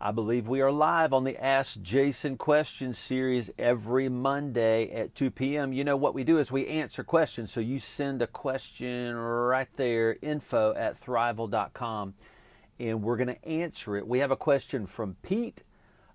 I believe we are live on the Ask Jason Questions series every Monday at 2 p.m. You know, what we do is we answer questions. So you send a question right there, info@thriveal.com, and we're going to answer it. We have a question from Pete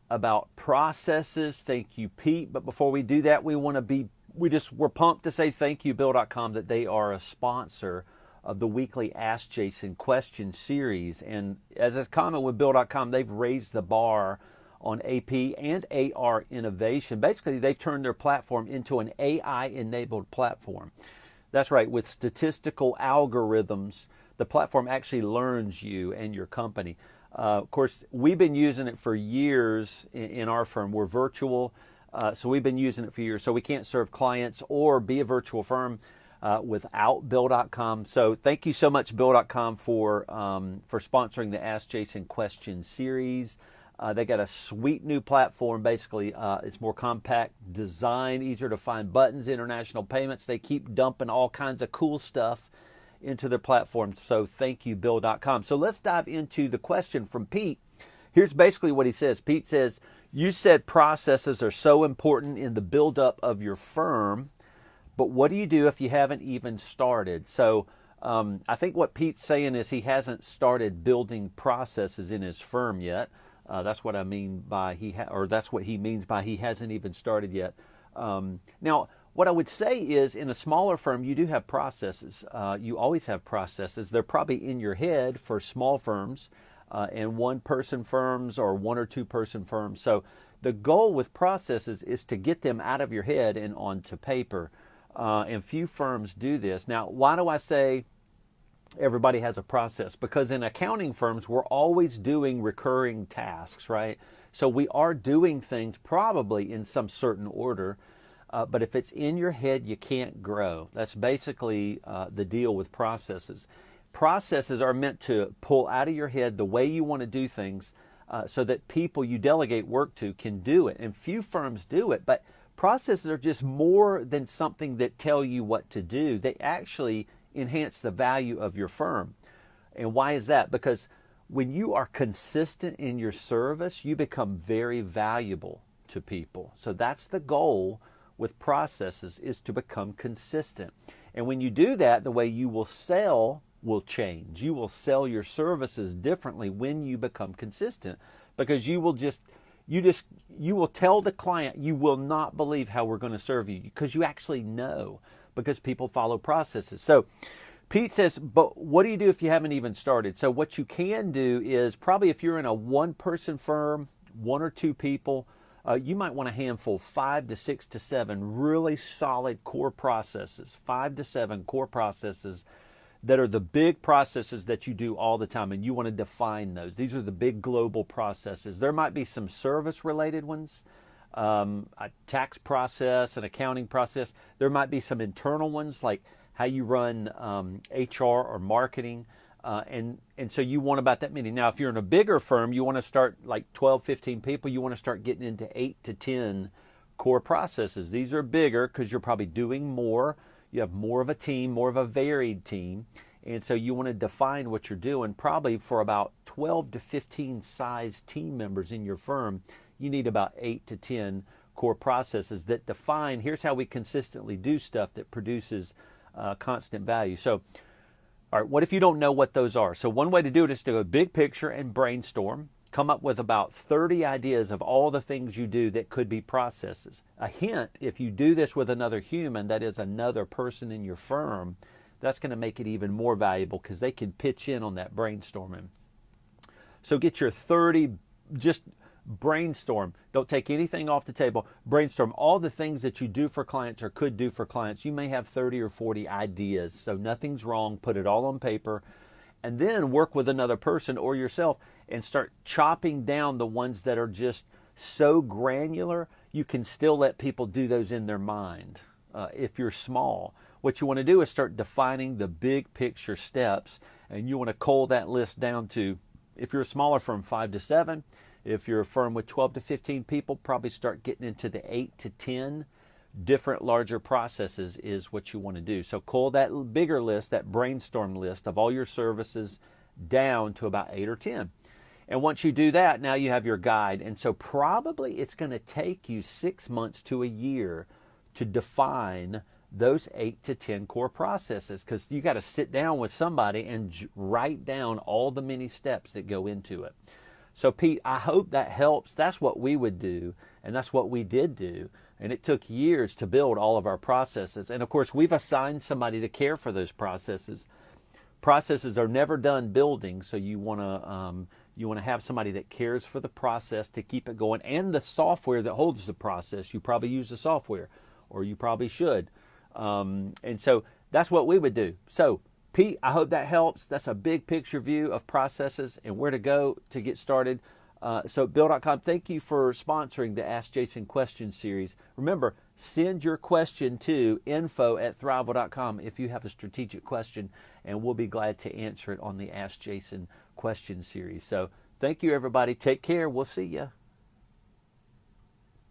about processes. Thank you, Pete. But before we do that, we're pumped to say thank you, Bill.com, that they are a sponsor of the weekly Ask Jason Question series. And as is common with Bill.com, they've raised the bar on AP and AR innovation. Basically, they've turned their platform into an AI-enabled platform. That's right, with statistical algorithms, the platform actually learns you and your company. Of course, we've been using it for years in our firm. We're virtual, so we've been using it for years. So we can't serve clients or be a virtual firm without Bill.com. So thank you so much, Bill.com, for sponsoring the Ask Jason Question series. They got a sweet new platform. Basically, it's more compact design, easier to find buttons, international payments. They keep dumping all kinds of cool stuff into their platform. So thank you, Bill.com. So let's dive into the question from Pete. Here's basically what he says. Pete says, you said processes are so important in the buildup of your firm, but what do you do if you haven't even started? So I think what Pete's saying is he hasn't started building processes in his firm yet. That's what I mean by that's what he means by he hasn't even started yet. Now, what I would say is in a smaller firm, you do have processes. You always have processes. They're probably in your head for small firms and one-person firms or one or two-person firms. So the goal with processes is to get them out of your head and onto paper. And few firms do this. Now, why do I say everybody has a process? Because in accounting firms, we're always doing recurring tasks, right? So we are doing things probably in some certain order. But if it's in your head, you can't grow. That's basically the deal with processes. Processes are meant to pull out of your head the way you want to do things so that people you delegate work to can do it. And few firms do it. But processes are just more than something that tell you what to do. They actually enhance the value of your firm. And why is that? Because when you are consistent in your service, you become very valuable to people. So that's the goal with processes, is to become consistent. And when you do that, the way you will sell will change. You will sell your services differently when you become consistent, because you will tell the client, you will not believe how we're going to serve you, because you actually know, because people follow processes. So Pete says, but what do you do if you haven't even started? So what you can do is, probably if you're in a one-person firm, one or two people, you might want a handful, 5 to 6 to 7 really solid core processes, 5 to 7 core processes that are the big processes that you do all the time, and you want to define those. These are the big global processes. There might be some service-related ones, a tax process, an accounting process. There might be some internal ones, like how you run HR or marketing, and so you want about that many. Now, if you're in a bigger firm, you want to start like 12, 15 people, you want to start getting into 8 to 10 core processes. These are bigger because you're probably doing more. You have more of a team, more of a varied team. And so you want to define what you're doing. Probably for about 12 to 15 size team members in your firm, you need about 8 to 10 core processes that define, here's how we consistently do stuff that produces constant value. So, all right, what if you don't know what those are? So one way to do it is to go big picture and brainstorm. Come up with about 30 ideas of all the things you do that could be processes. A hint, if you do this with another human, that is another person in your firm, that's going to make it even more valuable because they can pitch in on that brainstorming. So get your 30, just brainstorm. Don't take anything off the table. Brainstorm all the things that you do for clients or could do for clients. You may have 30 or 40 ideas, so nothing's wrong. Put it all on paper. And then work with another person or yourself and start chopping down the ones that are just so granular, you can still let people do those in their mind. If you're small, what you want to do is start defining the big picture steps, and you want to cull that list down to, if you're a smaller firm, 5 to 7. If you're a firm with 12 to 15 people, probably start getting into the 8 to 10 different larger processes is what you want to do. So cull that bigger list, that brainstorm list of all your services down to about 8 or 10. And once you do that, now you have your guide. And so probably it's going to take you 6 months to a year to define those 8 to 10 core processes, because you got to sit down with somebody and write down all the many steps that go into it. So Pete, I hope that helps. That's what we would do, and that's what we did do. And it took years to build all of our processes. And of course, we've assigned somebody to care for those processes. Processes are never done building, so you want to have somebody that cares for the process to keep it going, and the software that holds the process. You probably use the software, or you probably should. And so that's what we would do. So Pete, I hope that helps. That's a big picture view of processes and where to go to get started. So Bill.com, thank you for sponsoring the Ask Jason Question series. Remember, send your question to info@thriveal.com if you have a strategic question, and we'll be glad to answer it on the Ask Jason Question series. So thank you, everybody. Take care. We'll see you.